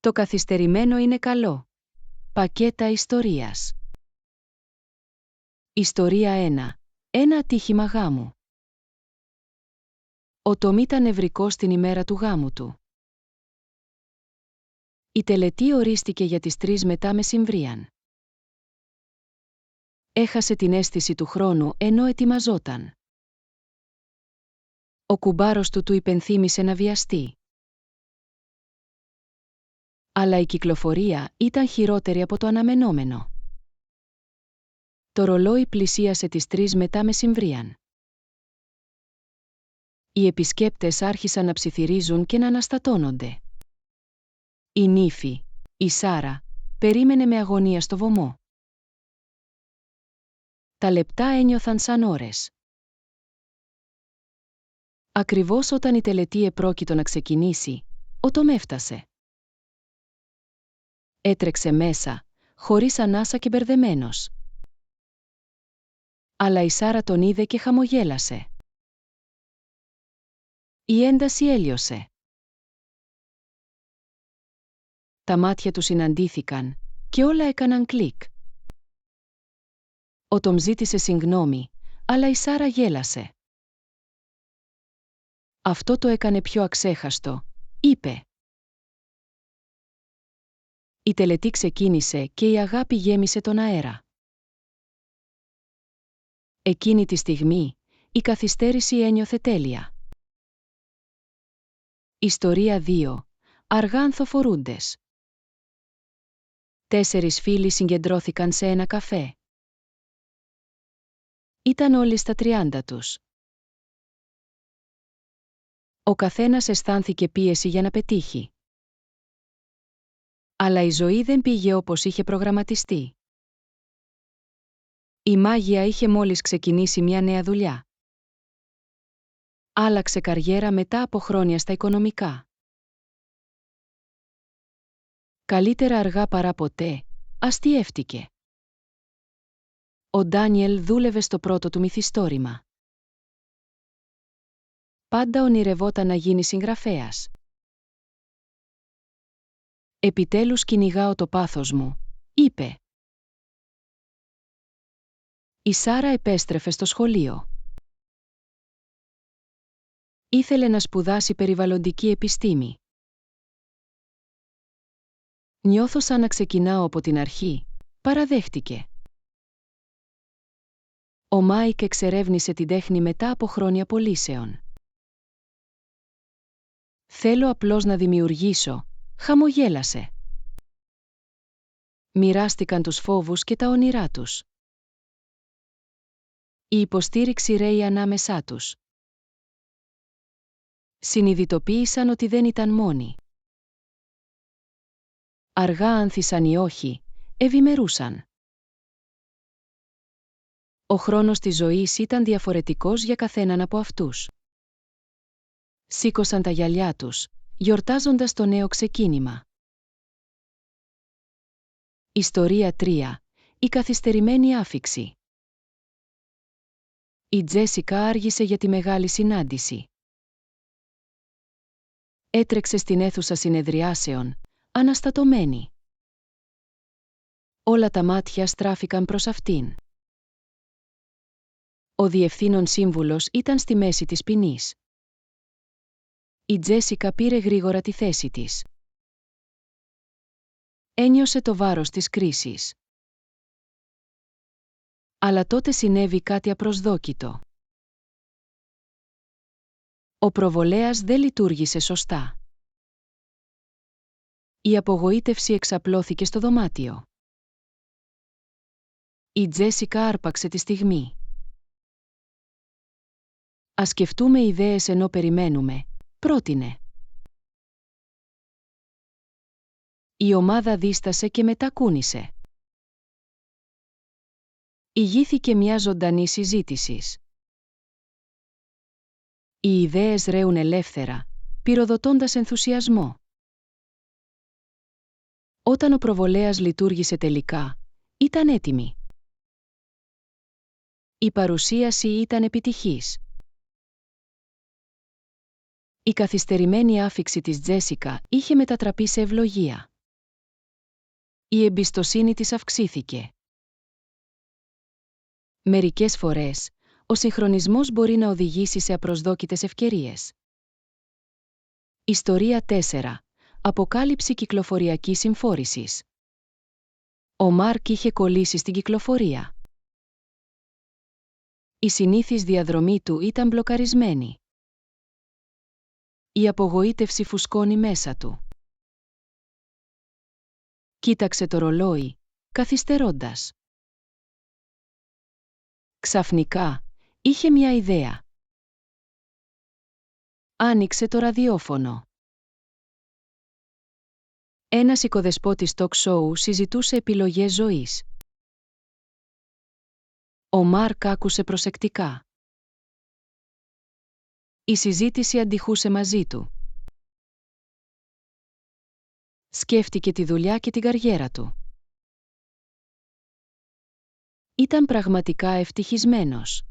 Το καθυστερημένο είναι καλό. Πακέτα ιστορίας. Ιστορία 1. Ένα ατύχημα γάμου. Ο Τόμ ήταν νευρικός την ημέρα του γάμου του. Η τελετή ορίστηκε για τις 3 μετά μεσημβρίαν. Έχασε την αίσθηση του χρόνου ενώ ετοιμαζόταν. Ο κουμπάρος του υπενθύμησε να βιαστεί. Αλλά η κυκλοφορία ήταν χειρότερη από το αναμενόμενο. Το ρολόι πλησίασε τις 3 μετά μεσημβρίαν. Οι επισκέπτες άρχισαν να ψιθυρίζουν και να αναστατώνονται. Η νύφη, η Σάρα, περίμενε με αγωνία στο βωμό. Τα λεπτά ένιωθαν σαν ώρες. Ακριβώς όταν η τελετή επρόκειτο να ξεκινήσει, ο Τόμ έφτασε. Έτρεξε μέσα, χωρίς ανάσα και μπερδεμένος. Αλλά η Σάρα τον είδε και χαμογέλασε. Η ένταση έλειωσε. Τα μάτια του συναντήθηκαν και όλα έκαναν κλικ. Ο Τόμ ζήτησε συγγνώμη, αλλά η Σάρα γέλασε. «Αυτό το έκανε πιο αξέχαστο», είπε. Η τελετή ξεκίνησε και η αγάπη γέμισε τον αέρα. Εκείνη τη στιγμή, η καθυστέρηση ένιωθε τέλεια. Ιστορία 2. Αργά ανθοφορούντες. 4 φίλοι συγκεντρώθηκαν σε ένα καφέ. Ήταν όλοι στα 30 τους. Ο καθένας αισθάνθηκε πίεση για να πετύχει. Αλλά η ζωή δεν πήγε όπως είχε προγραμματιστεί. Η μάγεια είχε μόλις ξεκινήσει μια νέα δουλειά. Άλλαξε καριέρα μετά από χρόνια στα οικονομικά. Καλύτερα αργά παρά ποτέ, αστιεύτηκε. Ο Ντάνιελ δούλευε στο πρώτο του μυθιστόρημα. Πάντα ονειρευόταν να γίνει συγγραφέας. «Επιτέλους κυνηγάω το πάθος μου», είπε. Η Σάρα επέστρεφε στο σχολείο. Ήθελε να σπουδάσει περιβαλλοντική επιστήμη. «Νιώθω σαν να ξεκινάω από την αρχή», παραδέχτηκε. Ο Μάικ εξερεύνησε την τέχνη μετά από χρόνια πωλήσεων. «Θέλω απλώς να δημιουργήσω», χαμογέλασε. Μοιράστηκαν τους φόβους και τα όνειρά τους. Η υποστήριξη ρέει ανάμεσά τους. Συνειδητοποίησαν ότι δεν ήταν μόνοι. Αργά άνθησαν οι όχοι, ευημερούσαν. Ο χρόνος της ζωής ήταν διαφορετικός για καθέναν από αυτούς. Σήκωσαν τα γυαλιά τους, γιορτάζοντας το νέο ξεκίνημα. Ιστορία 3. Η καθυστερημένη άφιξη. Η Τζέσικα άργησε για τη μεγάλη συνάντηση. Έτρεξε στην αίθουσα συνεδριάσεων, αναστατωμένη. Όλα τα μάτια στράφηκαν προς αυτήν. Ο διευθύνων σύμβουλος ήταν στη μέση της ποινής. Η Τζέσικα πήρε γρήγορα τη θέση της. Ένιωσε το βάρος της κρίσης. Αλλά τότε συνέβη κάτι απροσδόκητο. Ο προβολέας δεν λειτουργήσε σωστά. Η απογοήτευση εξαπλώθηκε στο δωμάτιο. Η Τζέσικα άρπαξε τη στιγμή. «Ας σκεφτούμε ιδέες ενώ περιμένουμε», πρότεινε. Η ομάδα δίστασε και μετά κούνησε. Ηγήθηκε μια ζωντανή συζήτησης. Οι ιδέες ρέουν ελεύθερα, πυροδοτώντας ενθουσιασμό. Όταν ο προβολέας λειτουργήσε τελικά, ήταν έτοιμη. Η παρουσίαση ήταν επιτυχής. Η καθυστερημένη άφιξη της Τζέσικα είχε μετατραπεί σε ευλογία. Η εμπιστοσύνη της αυξήθηκε. Μερικές φορές, ο συγχρονισμός μπορεί να οδηγήσει σε απροσδόκητες ευκαιρίες. Ιστορία 4. Αποκάλυψη κυκλοφοριακής συμφόρησης. Ο Μάρκ είχε κολλήσει στην κυκλοφορία. Η συνήθις διαδρομή του ήταν μπλοκαρισμένη. Η απογοήτευση φουσκώνει μέσα του. Κοίταξε το ρολόι, καθυστερώντας. Ξαφνικά, είχε μια ιδέα. Άνοιξε το ραδιόφωνο. Ένας οικοδεσπότης talk show συζητούσε επιλογές ζωής. Ο Μάρκ άκουσε προσεκτικά. Η συζήτηση αντιχούσε μαζί του. Σκέφτηκε τη δουλειά και την καριέρα του. Ήταν πραγματικά ευτυχισμένος.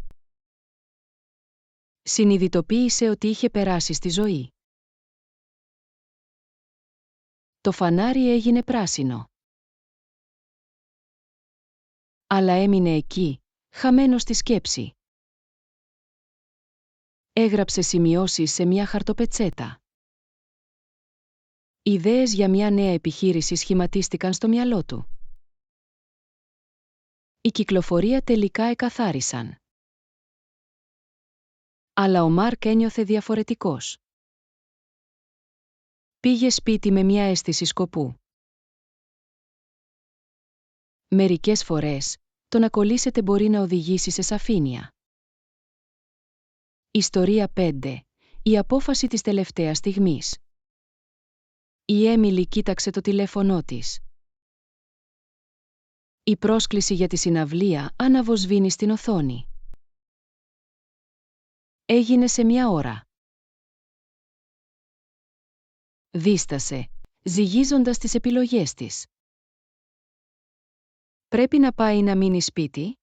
Συνειδητοποίησε ότι είχε περάσει στη ζωή. Το φανάρι έγινε πράσινο. Αλλά έμεινε εκεί, χαμένο στη σκέψη. Έγραψε σημειώσεις σε μια χαρτοπετσέτα. Ιδέες για μια νέα επιχείρηση σχηματίστηκαν στο μυαλό του. Η κυκλοφορία τελικά εκαθάρισαν. Αλλά ο Μάρκ ένιωθε διαφορετικός. Πήγε σπίτι με μια αίσθηση σκοπού. Μερικές φορές, το να κολλήσετε μπορεί να οδηγήσει σε σαφήνεια. Ιστορία 5. Η απόφαση της τελευταίας στιγμής. Η Έμιλι κοίταξε το τηλέφωνό της. Η πρόσκληση για τη συναυλία αναβοσβήνει στην οθόνη. Έγινε σε μια ώρα. Δίστασε, ζυγίζοντας τις επιλογές της. Πρέπει να πάει να μείνει σπίτι?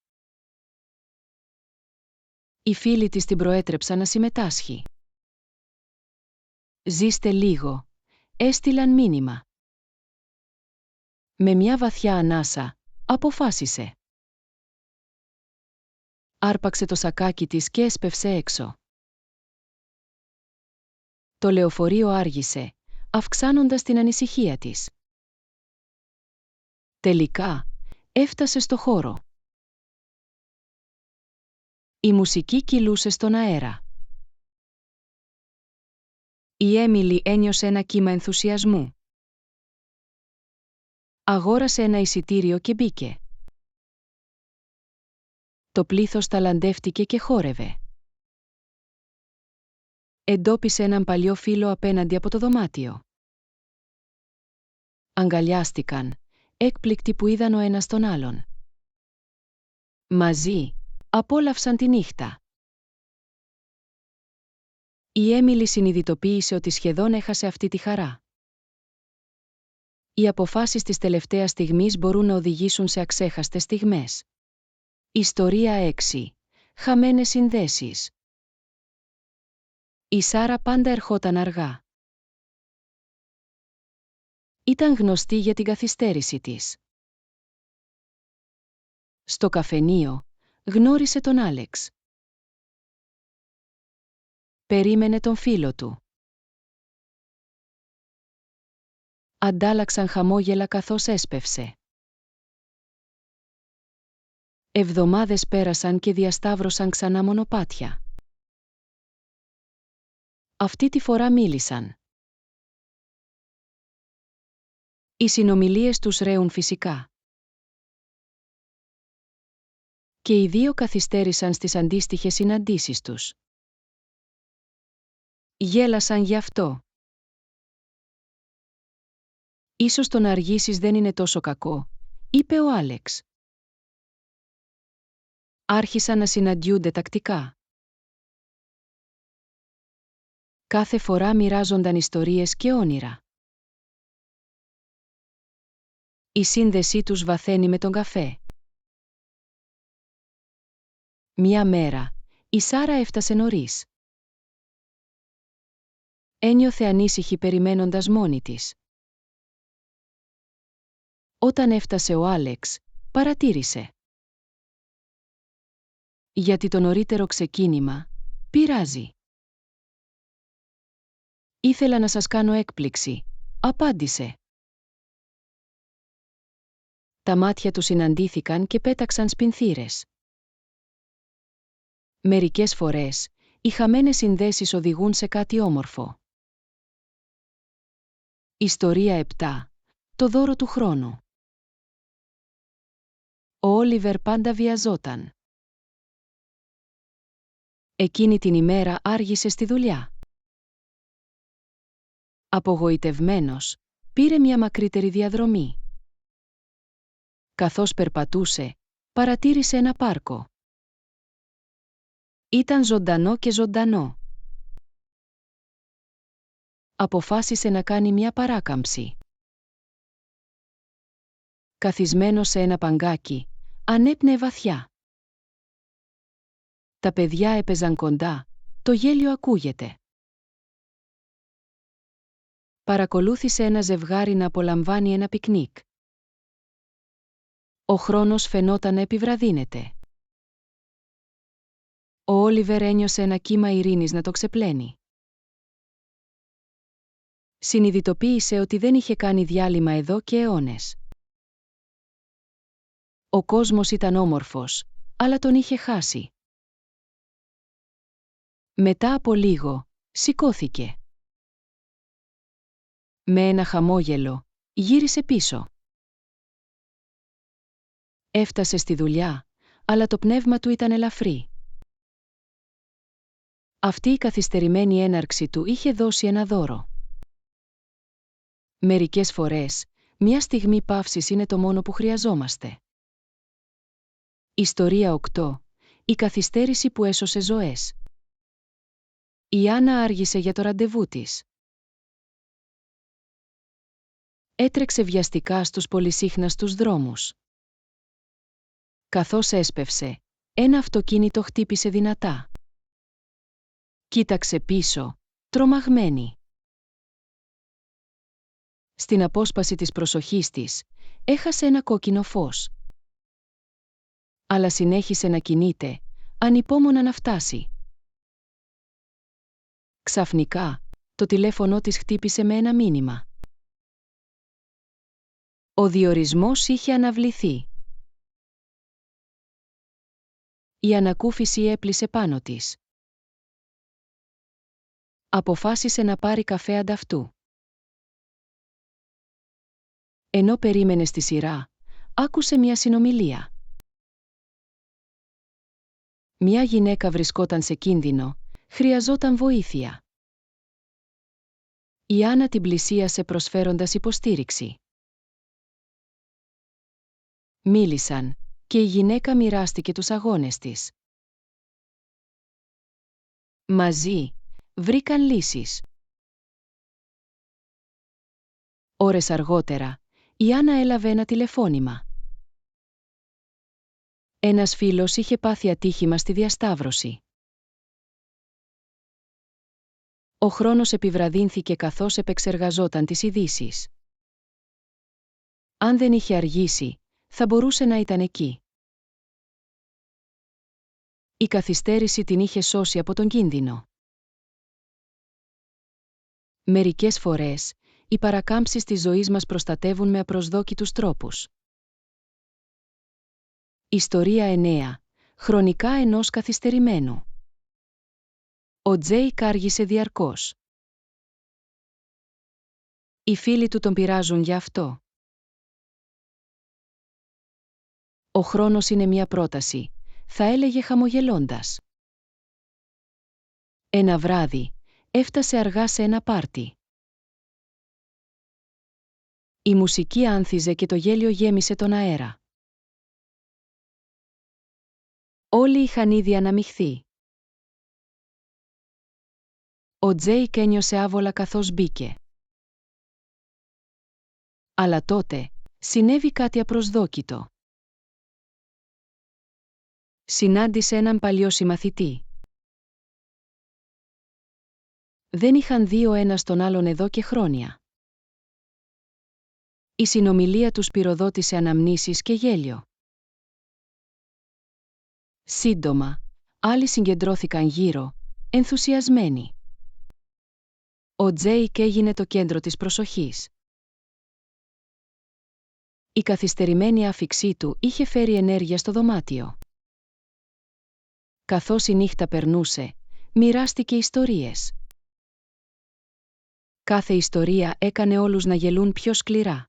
Οι φίλοι της την προέτρεψαν να συμμετάσχει. «Ζήστε λίγο», έστειλαν μήνυμα. Με μια βαθιά ανάσα, αποφάσισε. Άρπαξε το σακάκι της και έσπευσε έξω. Το λεωφορείο άργησε, αυξάνοντας την ανησυχία της. Τελικά, έφτασε στο χώρο. Η μουσική κυλούσε στον αέρα. Η Έμιλι ένιωσε ένα κύμα ενθουσιασμού. Αγόρασε ένα εισιτήριο και μπήκε. Το πλήθος ταλαντεύτηκε και χόρευε. Εντόπισε έναν παλιό φίλο απέναντι από το δωμάτιο. Αγκαλιάστηκαν, έκπληκτοι που είδαν ο ένας τον άλλον. Μαζί, απόλαυσαν τη νύχτα. Η Έμιλι συνειδητοποίησε ότι σχεδόν έχασε αυτή τη χαρά. Οι αποφάσεις της τελευταίας στιγμής μπορούν να οδηγήσουν σε αξέχαστες στιγμές. Ιστορία 6. Χαμένες συνδέσεις. Η Σάρα πάντα ερχόταν αργά. Ήταν γνωστή για την καθυστέρηση της. Στο καφενείο, γνώρισε τον Άλεξ. Περίμενε τον φίλο του. Αντάλλαξαν χαμόγελα καθώς έσπευσε. Εβδομάδες πέρασαν και διασταύρωσαν ξανά μονοπάτια. Αυτή τη φορά μίλησαν. Οι συνομιλίες τους ρέουν φυσικά. Και οι δύο καθυστέρησαν στις αντίστοιχες συναντήσεις τους. Γέλασαν γι' αυτό. «Ίσως το να αργήσεις δεν είναι τόσο κακό», είπε ο Άλεξ. Άρχισαν να συναντιούνται τακτικά. Κάθε φορά μοιράζονταν ιστορίες και όνειρα. Η σύνδεσή τους βαθαίνει με τον καφέ. Μια μέρα, η Σάρα έφτασε νωρίς. Ένιωθε ανήσυχη περιμένοντας μόνη της. Όταν έφτασε ο Άλεξ, παρατήρησε. Γιατί το νωρίτερο ξεκίνημα, πειράζει. Ήθελα να σας κάνω έκπληξη, απάντησε. Τα μάτια του συναντήθηκαν και πέταξαν σπινθήρες. Μερικές φορές, οι χαμένες συνδέσεις οδηγούν σε κάτι όμορφο. Ιστορία 7. Το δώρο του χρόνου. Ο Όλιβερ πάντα βιαζόταν. Εκείνη την ημέρα άργησε στη δουλειά. Απογοητευμένος, πήρε μια μακρύτερη διαδρομή. Καθώς περπατούσε, παρατήρησε ένα πάρκο. Ήταν ζωντανό και ζωντανό. Αποφάσισε να κάνει μια παράκαμψη. Καθισμένος σε ένα παγκάκι, ανέπνεε βαθιά. Τα παιδιά έπαιζαν κοντά, το γέλιο ακούγεται. Παρακολούθησε ένα ζευγάρι να απολαμβάνει ένα πικνίκ. Ο χρόνος φαινόταν να επιβραδύνεται. Ο Όλιβερ ένιωσε ένα κύμα ειρήνης να το ξεπλένει. Συνειδητοποίησε ότι δεν είχε κάνει διάλειμμα εδώ και αιώνες. Ο κόσμος ήταν όμορφος, αλλά τον είχε χάσει. Μετά από λίγο, σηκώθηκε. Με ένα χαμόγελο, γύρισε πίσω. Έφτασε στη δουλειά, αλλά το πνεύμα του ήταν ελαφρύ. Αυτή η καθυστερημένη έναρξη του είχε δώσει ένα δώρο. Μερικές φορές, μια στιγμή παύσης είναι το μόνο που χρειαζόμαστε. Ιστορία 8. Η καθυστέρηση που έσωσε ζωές. Η Άννα άργησε για το ραντεβού της. Έτρεξε βιαστικά στους πολυσύχναστους δρόμους. Καθώς έσπευσε, ένα αυτοκίνητο χτύπησε δυνατά. Κοίταξε πίσω, τρομαγμένη. Στην απόσπαση της προσοχής της, έχασε ένα κόκκινο φως. Αλλά συνέχισε να κινείται, ανυπόμονα να φτάσει. Ξαφνικά, το τηλέφωνο της χτύπησε με ένα μήνυμα. Ο διορισμός είχε αναβληθεί. Η ανακούφιση έπλησε πάνω της. Αποφάσισε να πάρει καφέ ανταυτού. Ενώ περίμενε στη σειρά, άκουσε μια συνομιλία. Μια γυναίκα βρισκόταν σε κίνδυνο, χρειαζόταν βοήθεια. Η Άννα την πλησίασε προσφέροντας υποστήριξη. Μίλησαν, και η γυναίκα μοιράστηκε τους αγώνες της. Μαζί, βρήκαν λύσεις. Ώρες αργότερα, η Άννα έλαβε ένα τηλεφώνημα. Ένας φίλος είχε πάθει ατύχημα στη διασταύρωση. Ο χρόνος επιβραδύνθηκε καθώς επεξεργαζόταν τις ειδήσεις. Αν δεν είχε αργήσει, θα μπορούσε να ήταν εκεί. Η καθυστέρηση την είχε σώσει από τον κίνδυνο. Μερικές φορές, οι παρακάμψεις της ζωής μας προστατεύουν με απροσδόκητους τρόπους. Ιστορία 9. Χρονικά ενός καθυστερημένου. Ο Τζέικ άργησε διαρκώς. Οι φίλοι του τον πειράζουν για αυτό. Ο χρόνος είναι μια πρόταση, θα έλεγε χαμογελώντας. Ένα βράδυ, έφτασε αργά σε ένα πάρτι. Η μουσική άνθιζε και το γέλιο γέμισε τον αέρα. Όλοι είχαν ήδη αναμειχθεί. Ο Τζέικ ένιωσε άβολα καθώς μπήκε. Αλλά τότε, συνέβη κάτι απροσδόκητο. Συνάντησε έναν παλιό συμμαθητή. Δεν είχαν δει ο ένας τον άλλον εδώ και χρόνια. Η συνομιλία τους πυροδότησε αναμνήσεις και γέλιο. Σύντομα, άλλοι συγκεντρώθηκαν γύρω, ενθουσιασμένοι. Ο Τζέικ έγινε το κέντρο της προσοχής. Η καθυστερημένη άφιξή του είχε φέρει ενέργεια στο δωμάτιο. Καθώς η νύχτα περνούσε, μοιράστηκε ιστορίες. Κάθε ιστορία έκανε όλους να γελούν πιο σκληρά.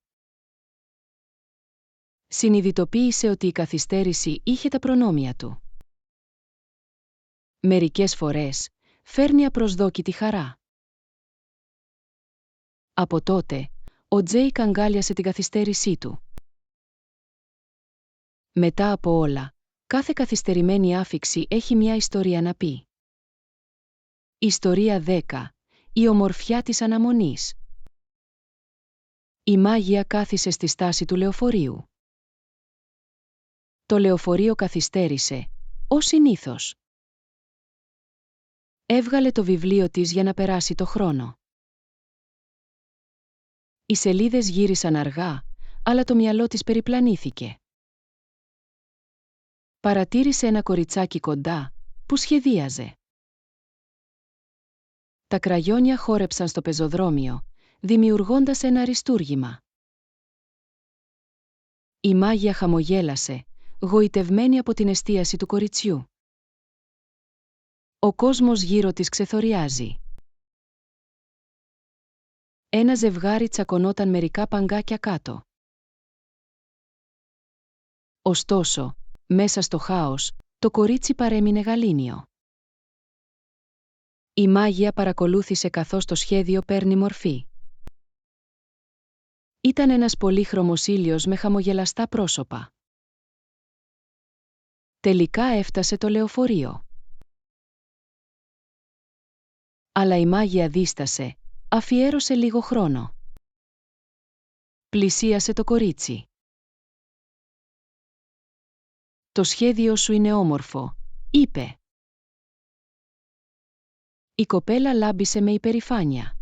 Συνειδητοποίησε ότι η καθυστέρηση είχε τα προνόμια του. Μερικές φορές, φέρνει απροσδόκητη χαρά. Από τότε, ο Τζέικ αγκάλιασε την καθυστέρησή του. Μετά από όλα, κάθε καθυστερημένη άφιξη έχει μια ιστορία να πει. Ιστορία 10. Η ομορφιά της αναμονής. Η μάγεια κάθισε στη στάση του λεωφορείου. Το λεωφορείο καθυστέρησε, ως συνήθως. Έβγαλε το βιβλίο της για να περάσει το χρόνο. Οι σελίδες γύρισαν αργά, αλλά το μυαλό της περιπλανήθηκε. Παρατήρησε ένα κοριτσάκι κοντά, που σχεδίαζε. Τα κραγιόνια χόρεψαν στο πεζοδρόμιο, δημιουργώντας ένα αριστούργημα. Η μάγεια χαμογέλασε, γοητευμένη από την εστίαση του κοριτσιού. Ο κόσμος γύρω της ξεθοριάζει. Ένα ζευγάρι τσακωνόταν μερικά παγκάκια κάτω. Ωστόσο, μέσα στο χάος, το κορίτσι παρέμεινε γαλήνιο. Η μάγεια παρακολούθησε καθώς το σχέδιο παίρνει μορφή. Ήταν ένας πολύχρωμος ήλιος με χαμογελαστά πρόσωπα. Τελικά έφτασε το λεωφορείο. Αλλά η μάγεια δίστασε, αφιέρωσε λίγο χρόνο. Πλησίασε το κορίτσι. «Το σχέδιο σου είναι όμορφο», είπε. Η κοπέλα λάμπησε με υπερηφάνεια.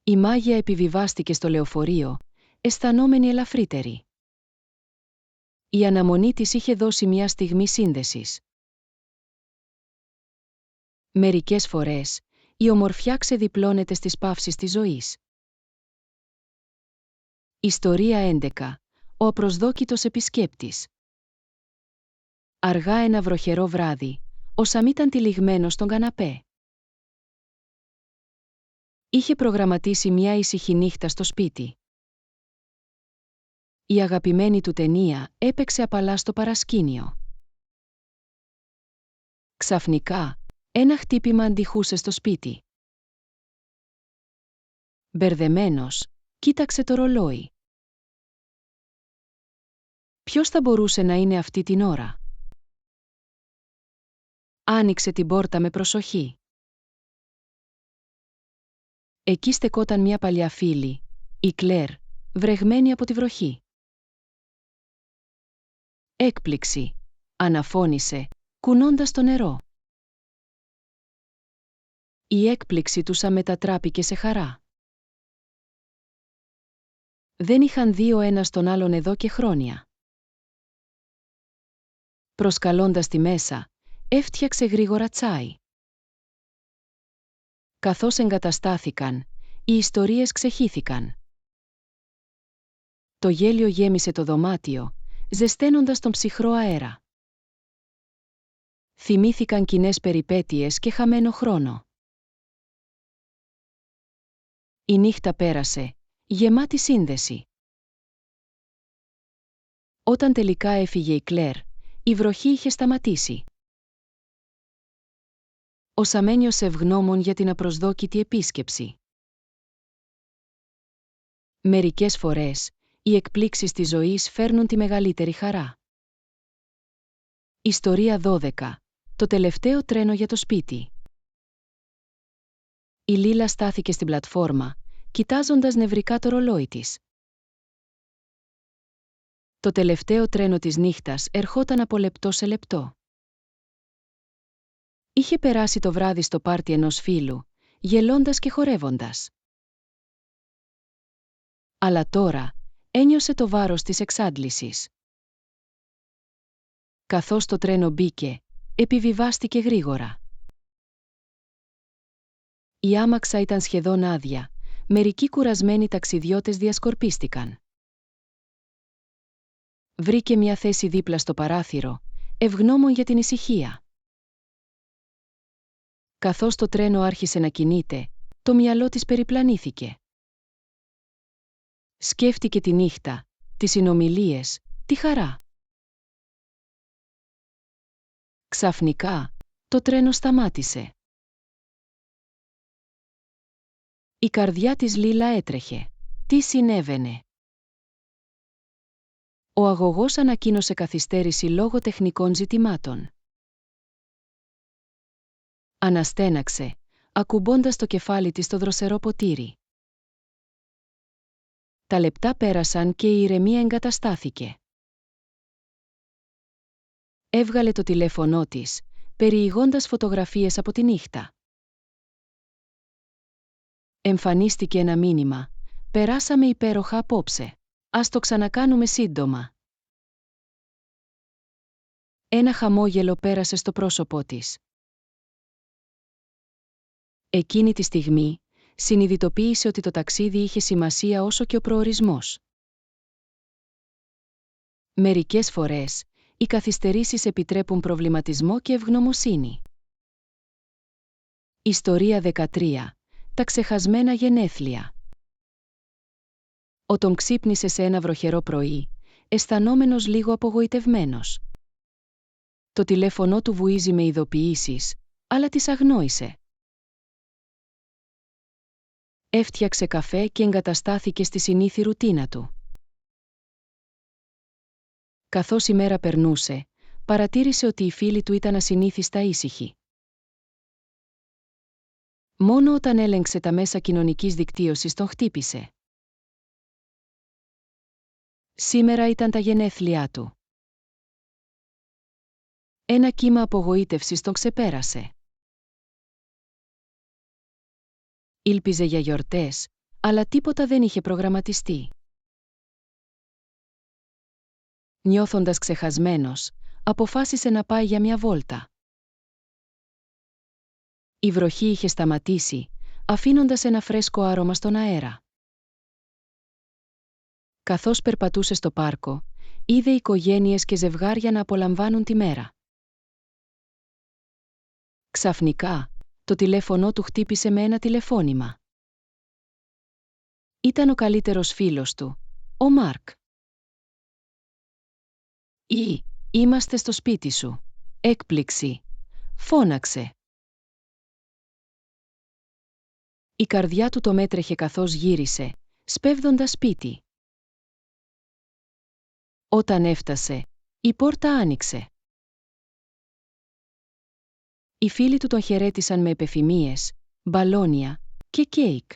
Η μάγεια επιβιβάστηκε στο λεωφορείο, αισθανόμενη ελαφρύτερη. Η αναμονή της είχε δώσει μια στιγμή σύνδεσης. Μερικές φορές, η ομορφιά ξεδιπλώνεται στις παύσεις της ζωής. Ιστορία 11. Ο απροσδόκητος επισκέπτης. Αργά ένα βροχερό βράδυ, ο Σαμ ήταν τυλιγμένος στον καναπέ. Είχε προγραμματίσει μια ήσυχη νύχτα στο σπίτι. Η αγαπημένη του ταινία έπαιξε απαλά στο παρασκήνιο. Ξαφνικά, ένα χτύπημα αντιχούσε στο σπίτι. Μπερδεμένος, κοίταξε το ρολόι. Ποιος θα μπορούσε να είναι αυτή την ώρα? Άνοιξε την πόρτα με προσοχή. Εκεί στεκόταν μια παλιά φίλη, η Κλέρ, βρεγμένη από τη βροχή. «Έκπληξη», αναφώνησε, κουνώντας το νερό. Η έκπληξη του Σαμ μετατράπηκε σε χαρά. Δεν είχαν δει ο ένας τον άλλον εδώ και χρόνια. Προσκαλώντας τη μέσα, έφτιαξε γρήγορα τσάι. Καθώς εγκαταστάθηκαν, οι ιστορίες ξεχύθηκαν. Το γέλιο γέμισε το δωμάτιο, ζεσταίνοντας τον ψυχρό αέρα. Θυμήθηκαν κοινές περιπέτειες και χαμένο χρόνο. Η νύχτα πέρασε, γεμάτη σύνδεση. Όταν τελικά έφυγε η Κλέρ, η βροχή είχε σταματήσει. Ο Σαμ ένιωσε ευγνώμων για την απροσδόκητη επίσκεψη. Μερικές φορές, οι εκπλήξεις της ζωής φέρνουν τη μεγαλύτερη χαρά. Ιστορία 12. Το τελευταίο τρένο για το σπίτι. Η Λίλα στάθηκε στην πλατφόρμα, κοιτάζοντας νευρικά το ρολόι της. Το τελευταίο τρένο της νύχτας ερχόταν από λεπτό σε λεπτό. Είχε περάσει το βράδυ στο πάρτι ενός φίλου, γελώντας και χορεύοντας. Αλλά τώρα ένιωσε το βάρος της εξάντλησης. Καθώς το τρένο μπήκε, επιβιβάστηκε γρήγορα. Η άμαξα ήταν σχεδόν άδεια, μερικοί κουρασμένοι ταξιδιώτες διασκορπίστηκαν. Βρήκε μια θέση δίπλα στο παράθυρο, ευγνώμων για την ησυχία. Καθώς το τρένο άρχισε να κινείται, το μυαλό της περιπλανήθηκε. Σκέφτηκε τη νύχτα, τις συνομιλίες, τη χαρά. Ξαφνικά, το τρένο σταμάτησε. Η καρδιά της Λίλα έτρεχε. Τι συνέβαινε? Ο αγωγός ανακοίνωσε καθυστέρηση λόγω τεχνικών ζητημάτων. Αναστέναξε, ακουμπώντας το κεφάλι της στο δροσερό ποτήρι. Τα λεπτά πέρασαν και η ηρεμία εγκαταστάθηκε. Έβγαλε το τηλέφωνό της, περιηγώντας φωτογραφίες από τη νύχτα. Εμφανίστηκε ένα μήνυμα. «Περάσαμε υπέροχα απόψε. Ας το ξανακάνουμε σύντομα». Ένα χαμόγελο πέρασε στο πρόσωπό της. Εκείνη τη στιγμή, συνειδητοποίησε ότι το ταξίδι είχε σημασία όσο και ο προορισμός. Μερικές φορές, οι καθυστερήσεις επιτρέπουν προβληματισμό και ευγνωμοσύνη. Ιστορία 13. Τα ξεχασμένα γενέθλια. Όταν ξύπνησε σε ένα βροχερό πρωί, αισθανόμενος λίγο απογοητευμένος. Το τηλέφωνο του βουίζει με ειδοποιήσεις, αλλά τις αγνόησε. Έφτιαξε καφέ και εγκαταστάθηκε στη συνήθη ρουτίνα του. Καθώς η μέρα περνούσε, παρατήρησε ότι οι φίλοι του ήταν ασυνήθιστα ήσυχοι. Μόνο όταν έλεγξε τα μέσα κοινωνικής δικτύωσης τον χτύπησε. Σήμερα ήταν τα γενέθλιά του. Ένα κύμα απογοήτευσης τον ξεπέρασε. Ήλπιζε για γιορτές, αλλά τίποτα δεν είχε προγραμματιστεί. Νιώθοντας ξεχασμένος, αποφάσισε να πάει για μια βόλτα. Η βροχή είχε σταματήσει, αφήνοντας ένα φρέσκο άρωμα στον αέρα. Καθώς περπατούσε στο πάρκο, είδε οικογένειες και ζευγάρια να απολαμβάνουν τη μέρα. Ξαφνικά, το τηλέφωνο του χτύπησε με ένα τηλεφώνημα. Ήταν ο καλύτερος φίλος του, ο Μάρκ. Είμαστε στο σπίτι σου. Έκπληξη. Φώναξε. Η καρδιά του το μέτρεχε καθώς γύρισε, σπέβδοντας σπίτι. Όταν έφτασε, η πόρτα άνοιξε. Οι φίλοι του τον χαιρέτησαν με επεφημίες, μπαλόνια και κέικ.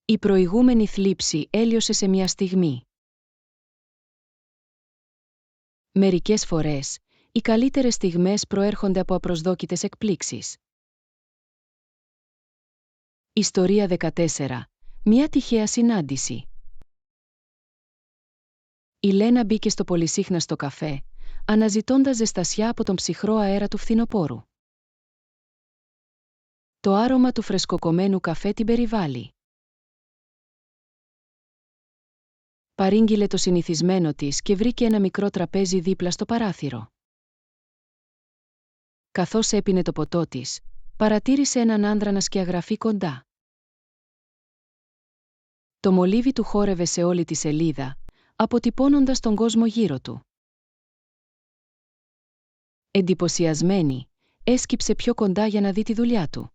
Η προηγούμενη θλίψη έλειωσε σε μια στιγμή. Μερικές φορές, οι καλύτερες στιγμές προέρχονται από απροσδόκητες εκπλήξεις. Ιστορία 14. Μια τυχαία συνάντηση. Η Λένα μπήκε στο πολυσύχναστο καφέ, αναζητώντας ζεστασιά από τον ψυχρό αέρα του φθινοπόρου. Το άρωμα του φρεσκοκομμένου καφέ την περιβάλλει. Παρήγγειλε το συνηθισμένο της και βρήκε ένα μικρό τραπέζι δίπλα στο παράθυρο. Καθώς έπινε το ποτό της, παρατήρησε έναν άντρα να σκιαγραφεί κοντά. Το μολύβι του χόρευε σε όλη τη σελίδα, αποτυπώνοντας τον κόσμο γύρω του. Εντυπωσιασμένη, έσκυψε πιο κοντά για να δει τη δουλειά του.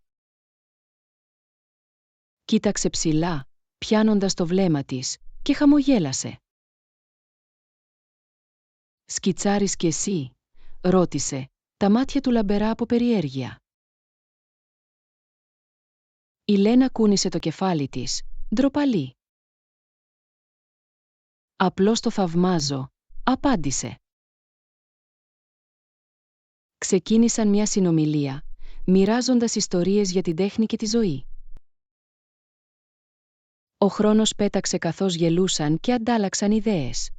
Κοίταξε ψηλά, πιάνοντας το βλέμμα της, και χαμογέλασε. «Σκιτσάρεις κι εσύ?» ρώτησε, τα μάτια του λαμπερά από περιέργεια. Η Λένα κούνησε το κεφάλι της, ντροπαλή. «Απλώς το θαυμάζω», απάντησε. Ξεκίνησαν μια συνομιλία, μοιράζοντας ιστορίες για την τέχνη και τη ζωή. Ο χρόνος πέταξε καθώς γελούσαν και αντάλλαξαν ιδέες.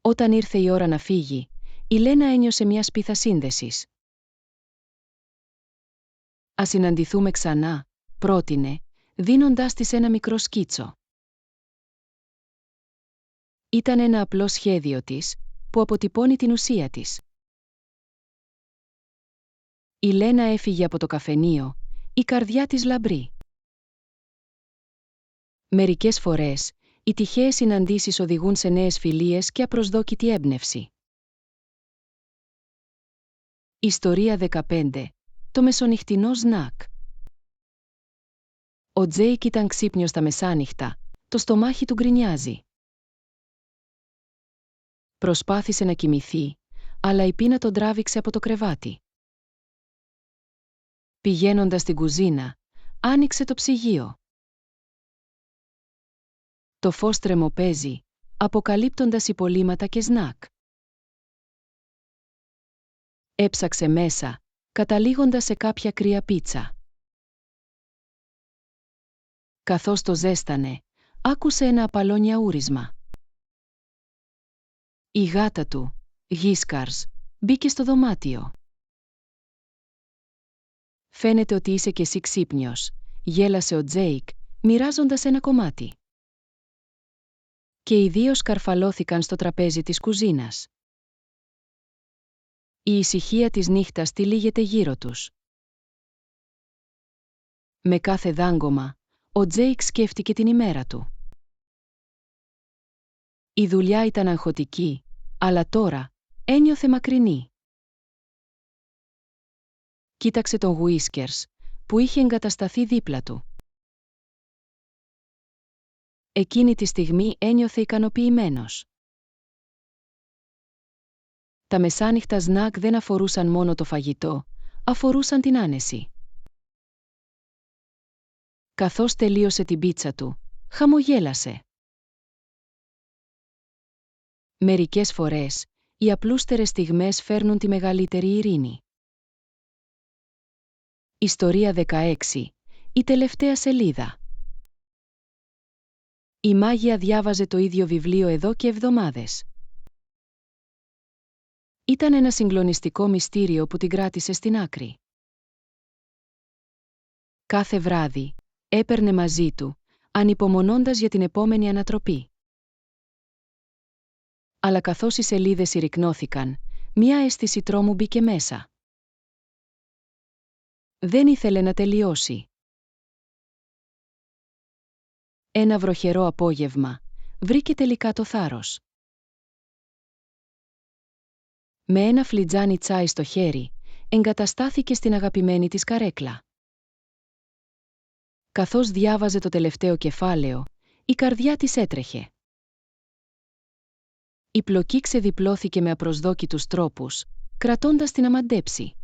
Όταν ήρθε η ώρα να φύγει, η Λένα ένιωσε μια σπίθα σύνδεσης. «Ας συναντηθούμε ξανά», πρότεινε, δίνοντάς της ένα μικρό σκίτσο. Ήταν ένα απλό σχέδιο της, που αποτυπώνει την ουσία της. Η Λένα έφυγε από το καφενείο, η καρδιά της λαμπρή. Μερικές φορές, οι τυχαίες συναντήσεις οδηγούν σε νέες φιλίες και απροσδόκητη έμπνευση. Ιστορία 15. Το μεσονυχτινό σνακ. Ο Τζέικ ήταν ξύπνιος τα μεσάνυχτα, το στομάχι του γκρινιάζει. Προσπάθησε να κοιμηθεί, αλλά η πείνα τον τράβηξε από το κρεβάτι. Πηγαίνοντας στην κουζίνα, άνοιξε το ψυγείο. Το φως τρεμοπαίζει, αποκαλύπτοντας υπολείμματα και σνακ. Έψαξε μέσα, καταλήγοντας σε κάποια κρύα πίτσα. Καθώς το ζέστανε, άκουσε ένα απαλό νιαούρισμα. Η γάτα του, Γίσκαρς, μπήκε στο δωμάτιο. «Φαίνεται ότι είσαι κι εσύ ξύπνιος», γέλασε ο Τζέικ, μοιράζοντας ένα κομμάτι. Και οι δύο σκαρφαλώθηκαν στο τραπέζι της κουζίνας. Η ησυχία της νύχτας τυλίγεται γύρω τους. Με κάθε δάγκωμα, ο Τζέικ σκέφτηκε την ημέρα του. Η δουλειά ήταν αγχωτική, αλλά τώρα ένιωθε μακρινή. Κοίταξε τον Γουίσκερς, που είχε εγκατασταθεί δίπλα του. Εκείνη τη στιγμή ένιωθε ικανοποιημένος. Τα μεσάνυχτα σνακ δεν αφορούσαν μόνο το φαγητό, αφορούσαν την άνεση. Καθώς τελείωσε την πίτσα του, χαμογέλασε. Μερικές φορές, οι απλούστερες στιγμές φέρνουν τη μεγαλύτερη ειρήνη. Ιστορία 16. Η τελευταία σελίδα. Η μάγια διάβαζε το ίδιο βιβλίο εδώ και εβδομάδες. Ήταν ένα συγκλονιστικό μυστήριο που την κράτησε στην άκρη. Κάθε βράδυ, έπαιρνε μαζί του, ανυπομονώντας για την επόμενη ανατροπή. Αλλά καθώς οι σελίδες συρρικνώθηκαν, μια αίσθηση τρόμου μπήκε μέσα. Δεν ήθελε να τελειώσει. Ένα βροχερό απόγευμα, βρήκε τελικά το θάρρος. Με ένα φλιτζάνι τσάι στο χέρι, εγκαταστάθηκε στην αγαπημένη της καρέκλα. Καθώς διάβαζε το τελευταίο κεφάλαιο, η καρδιά της έτρεχε. Η πλοκή ξεδιπλώθηκε με απροσδόκητους τρόπους, κρατώντας την αμαντέψη.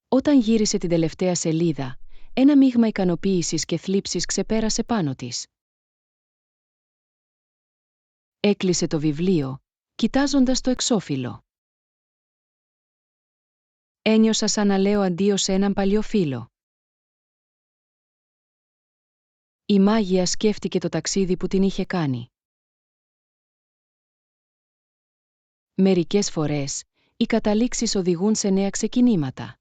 Όταν γύρισε την τελευταία σελίδα, ένα μείγμα ικανοποίησης και θλίψης ξεπέρασε πάνω της. Έκλεισε το βιβλίο, κοιτάζοντας το εξώφυλλο. Ένιωσα σαν να λέω αντίο σε έναν παλιό φίλο. Η μάγια σκέφτηκε το ταξίδι που την είχε κάνει. Μερικές φορές, οι καταλήξεις οδηγούν σε νέα ξεκινήματα.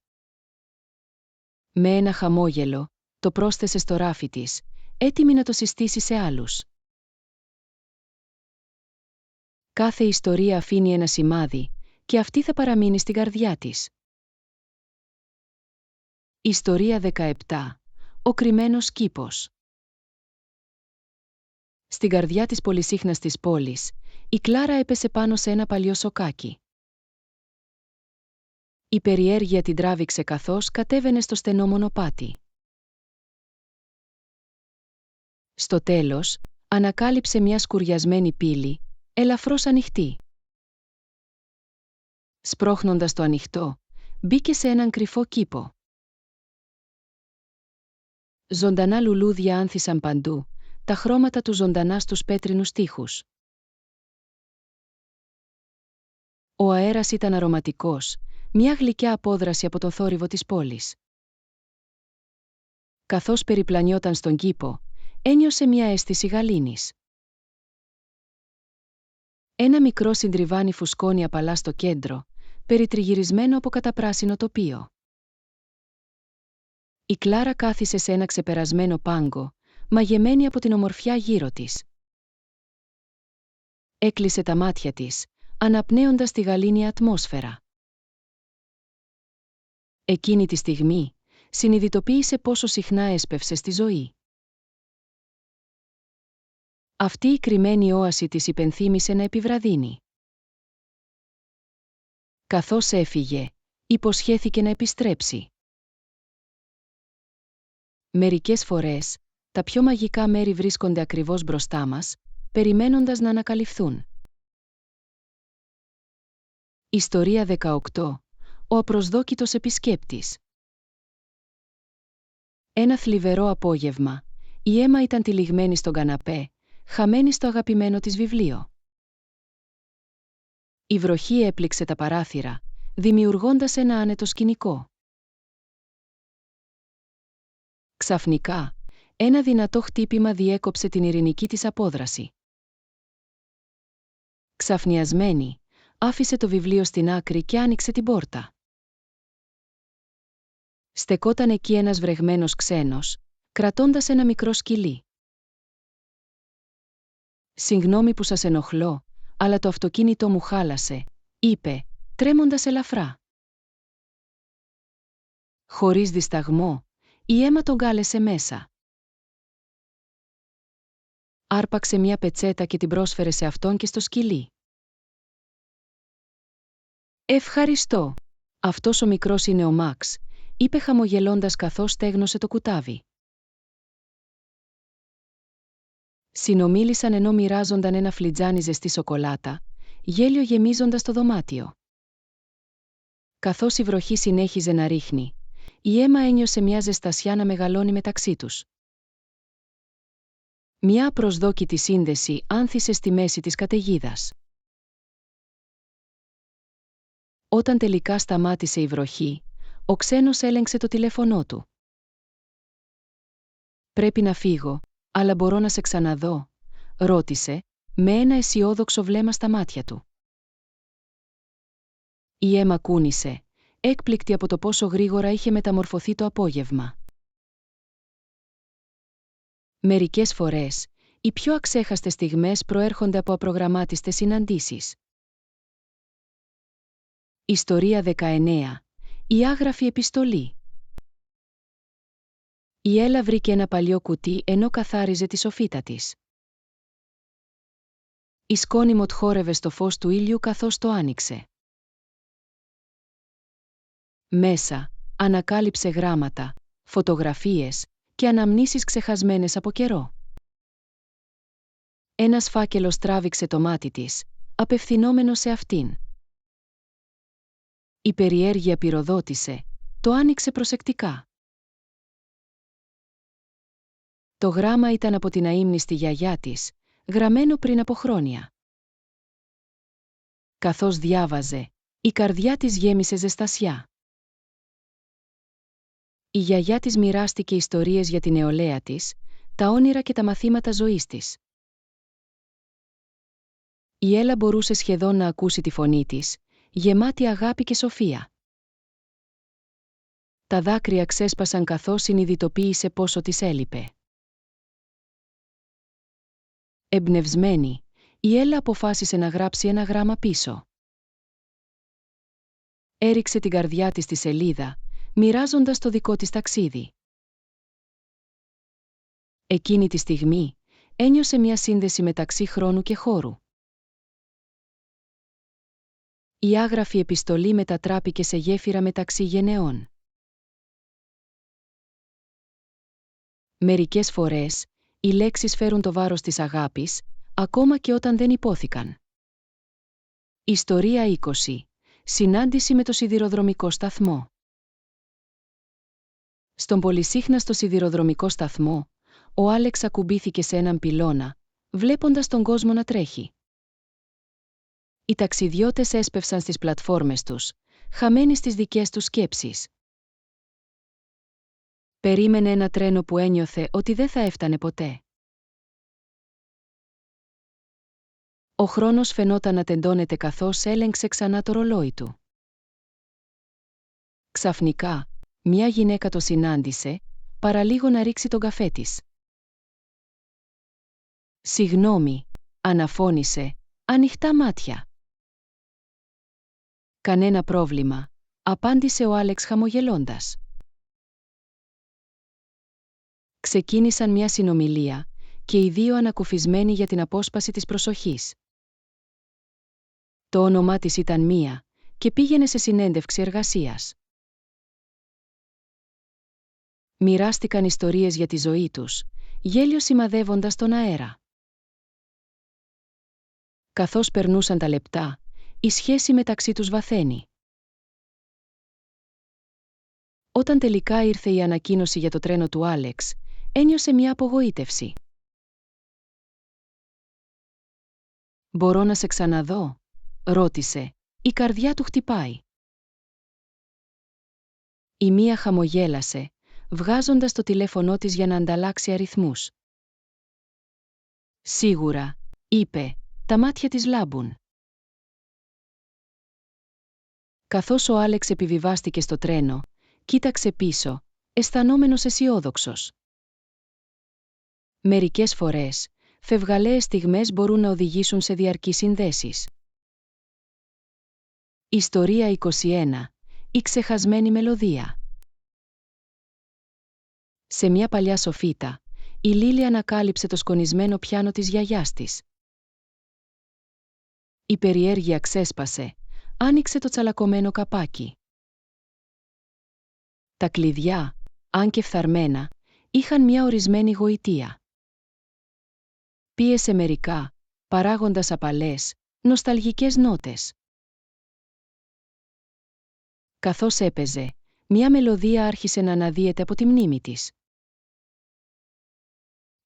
Με ένα χαμόγελο, το πρόσθεσε στο ράφι της, έτοιμη να το συστήσει σε άλλους. Κάθε ιστορία αφήνει ένα σημάδι, και αυτή θα παραμείνει στην καρδιά της. Ιστορία 17. Ο κρυμμένος κήπος. Στην καρδιά της πολυσύχναστης πόλης, η Κλάρα έπεσε πάνω σε ένα παλιό σοκάκι. Η περιέργεια την τράβηξε καθώς κατέβαινε στο στενό μονοπάτι. Στο τέλος, ανακάλυψε μια σκουριασμένη πύλη, ελαφρώς ανοιχτή. Σπρώχνοντας το ανοιχτό, μπήκε σε έναν κρυφό κήπο. Ζωντανά λουλούδια άνθησαν παντού, τα χρώματα του ζωντανά στους πέτρινους τοίχους. Ο αέρας ήταν αρωματικός, μια γλυκιά απόδραση από το θόρυβο της πόλης. Καθώς περιπλανιόταν στον κήπο, ένιωσε μια αίσθηση γαλήνης. Ένα μικρό συντριβάνι φουσκώνει απαλά στο κέντρο, περιτριγυρισμένο από καταπράσινο τοπίο. Η Κλάρα κάθισε σε ένα ξεπερασμένο πάγκο, μαγεμένη από την ομορφιά γύρω της. Έκλεισε τα μάτια της, αναπνέοντας τη γαλήνια ατμόσφαιρα. Εκείνη τη στιγμή, συνειδητοποίησε πόσο συχνά έσπευσε στη ζωή. Αυτή η κρυμμένη όαση της υπενθύμησε να επιβραδύνει. Καθώς έφυγε, υποσχέθηκε να επιστρέψει. Μερικές φορές, τα πιο μαγικά μέρη βρίσκονται ακριβώς μπροστά μας, περιμένοντας να ανακαλυφθούν. Ιστορία 18. Ο απροσδόκητος επισκέπτης. Ένα θλιβερό απόγευμα, η Έμα ήταν τυλιγμένη στον καναπέ, χαμένη στο αγαπημένο της βιβλίο. Η βροχή έπληξε τα παράθυρα, δημιουργώντας ένα άνετο σκηνικό. Ξαφνικά, ένα δυνατό χτύπημα διέκοψε την ειρηνική της απόδραση. Ξαφνιασμένη, άφησε το βιβλίο στην άκρη και άνοιξε την πόρτα. Στεκόταν εκεί ένας βρεγμένος ξένος, κρατώντας ένα μικρό σκυλί. «Συγγνώμη που σας ενοχλώ, αλλά το αυτοκίνητό μου χάλασε», είπε, τρέμοντας ελαφρά. Χωρίς δισταγμό, η Έμα τον κάλεσε μέσα. Άρπαξε μια πετσέτα και την πρόσφερε σε αυτόν και στο σκυλί. «Ευχαριστώ. Αυτός ο μικρός είναι ο Μαξ», είπε χαμογελώντας καθώς στέγνωσε το κουτάβι. Συνομίλησαν ενώ μοιράζονταν ένα φλιτζάνι ζεστή σοκολάτα, γέλιο γεμίζοντας το δωμάτιο. Καθώς η βροχή συνέχιζε να ρίχνει, η Έμα ένιωσε μια ζεστασιά να μεγαλώνει μεταξύ τους. Μια απροσδόκητη σύνδεση άνθησε στη μέση της καταιγίδας. Όταν τελικά σταμάτησε η βροχή, ο ξένος έλεγξε το τηλέφωνό του. «Πρέπει να φύγω, αλλά μπορώ να σε ξαναδώ», ρώτησε, με ένα αισιόδοξο βλέμμα στα μάτια του. Η Έμα κούνησε, έκπληκτη από το πόσο γρήγορα είχε μεταμορφωθεί το απόγευμα. Μερικές φορές, οι πιο αξέχαστες στιγμές προέρχονται από απρογραμμάτιστες συναντήσεις. Ιστορία 19. Η άγραφη επιστολή. Η Έλα βρήκε ένα παλιό κουτί ενώ καθάριζε τη σοφίτα της. Η σκόνη μοτχόρευε στο φως του ήλιου καθώς το άνοιξε. Μέσα, ανακάλυψε γράμματα, φωτογραφίες και αναμνήσεις ξεχασμένες από καιρό. Ένας φάκελος τράβηξε το μάτι της, απευθυνόμενο σε αυτήν. Η περιέργεια πυροδότησε, το άνοιξε προσεκτικά. Το γράμμα ήταν από την αείμνηστη γιαγιά της, γραμμένο πριν από χρόνια. Καθώς διάβαζε, η καρδιά της γέμισε ζεστασιά. Η γιαγιά της μοιράστηκε ιστορίες για την νεολαία της, τα όνειρα και τα μαθήματα ζωής της. Η Έλα μπορούσε σχεδόν να ακούσει τη φωνή της, γεμάτη αγάπη και σοφία. Τα δάκρυα ξέσπασαν καθώς συνειδητοποίησε πόσο της έλειπε. Εμπνευσμένη, η Έλα αποφάσισε να γράψει ένα γράμμα πίσω. Έριξε την καρδιά της στη σελίδα, μοιράζοντας το δικό της ταξίδι. Εκείνη τη στιγμή, ένιωσε μια σύνδεση μεταξύ χρόνου και χώρου. Η άγραφη επιστολή μετατράπηκε σε γέφυρα μεταξύ γενεών. Μερικές φορές, οι λέξεις φέρουν το βάρος της αγάπης, ακόμα και όταν δεν υπόθηκαν. Ιστορία 20. Συνάντηση με το σιδηροδρομικό σταθμό. Στον πολυσύχναστο σιδηροδρομικό σταθμό, ο Άλεξ ακουμπήθηκε σε έναν πυλώνα, βλέποντας τον κόσμο να τρέχει. Οι ταξιδιώτες έσπευσαν στις πλατφόρμες τους, χαμένοι στις δικές τους σκέψεις. Περίμενε ένα τρένο που ένιωθε ότι δεν θα έφτανε ποτέ. Ο χρόνος φαινόταν να τεντώνεται καθώς έλεγξε ξανά το ρολόι του. Ξαφνικά, μια γυναίκα το συνάντησε, παραλίγο να ρίξει τον καφέ της. «Συγγνώμη», αναφώνησε, ανοιχτά μάτια. «Κανένα πρόβλημα», απάντησε ο Άλεξ χαμογελώντας. Ξεκίνησαν μια συνομιλία και οι δύο ανακουφισμένοι για την απόσπαση της προσοχής. Το όνομά της ήταν Μία και πήγαινε σε συνέντευξη εργασίας. Μοιράστηκαν ιστορίες για τη ζωή τους, γέλιο σημαδεύοντας τον αέρα. Καθώς περνούσαν τα λεπτά, η σχέση μεταξύ τους βαθαίνει. Όταν τελικά ήρθε η ανακοίνωση για το τρένο του Άλεξ, ένιωσε μια απογοήτευση. «Μπορώ να σε ξαναδώ?» ρώτησε. Η καρδιά του χτυπάει. Η Μία χαμογέλασε, βγάζοντας το τηλέφωνό της για να ανταλλάξει αριθμούς. «Σίγουρα», είπε, τα μάτια της λάμπουν. Καθώς ο Άλεξ επιβιβάστηκε στο τρένο, κοίταξε πίσω, αισθανόμενος αισιόδοξος. Μερικές φορές, φευγαλαίες στιγμές μπορούν να οδηγήσουν σε διαρκείς συνδέσεις. Ιστορία 21. Η ξεχασμένη μελωδία. Σε μια παλιά σοφίτα, η Λίλη ανακάλυψε το σκονισμένο πιάνο της γιαγιάς της. Η περιέργεια ξέσπασε, άνοιξε το τσαλακωμένο καπάκι. Τα κλειδιά, αν και φθαρμένα, είχαν μια ορισμένη γοητεία. Πίεσε μερικά, παράγοντας απαλές, νοσταλγικές νότες. Καθώς έπαιζε, μια μελωδία άρχισε να αναδύεται από τη μνήμη της.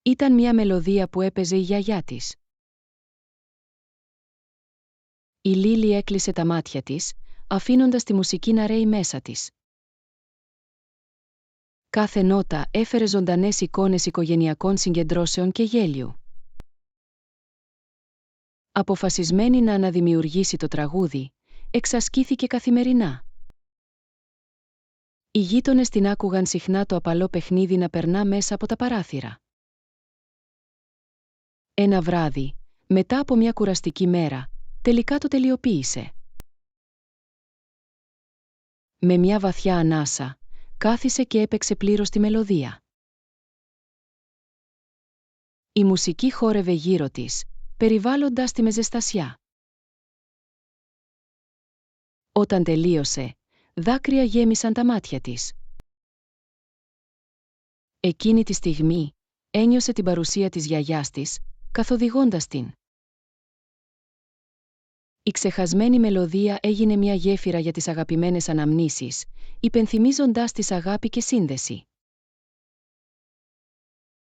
Ήταν μια μελωδία που έπαιζε η γιαγιά της. Η Λίλη έκλεισε τα μάτια της, αφήνοντας τη μουσική να ρέει μέσα της. Κάθε νότα έφερε ζωντανές εικόνες οικογενειακών συγκεντρώσεων και γέλιου. Αποφασισμένη να αναδημιουργήσει το τραγούδι, εξασκήθηκε καθημερινά. Οι γείτονες την άκουγαν συχνά το απαλό παιχνίδι να περνά μέσα από τα παράθυρα. Ένα βράδυ, μετά από μια κουραστική μέρα, τελικά το τελειοποίησε. Με μια βαθιά ανάσα, κάθισε και έπαιξε πλήρως τη μελωδία. Η μουσική χόρευε γύρω της, περιβάλλοντας τη με ζεστασιά. Όταν τελείωσε, δάκρυα γέμισαν τα μάτια της. Εκείνη τη στιγμή, ένιωσε την παρουσία της γιαγιάς της, καθοδηγώντας την. Η ξεχασμένη μελωδία έγινε μια γέφυρα για τις αγαπημένες αναμνήσεις, υπενθυμίζοντάς της αγάπη και σύνδεση.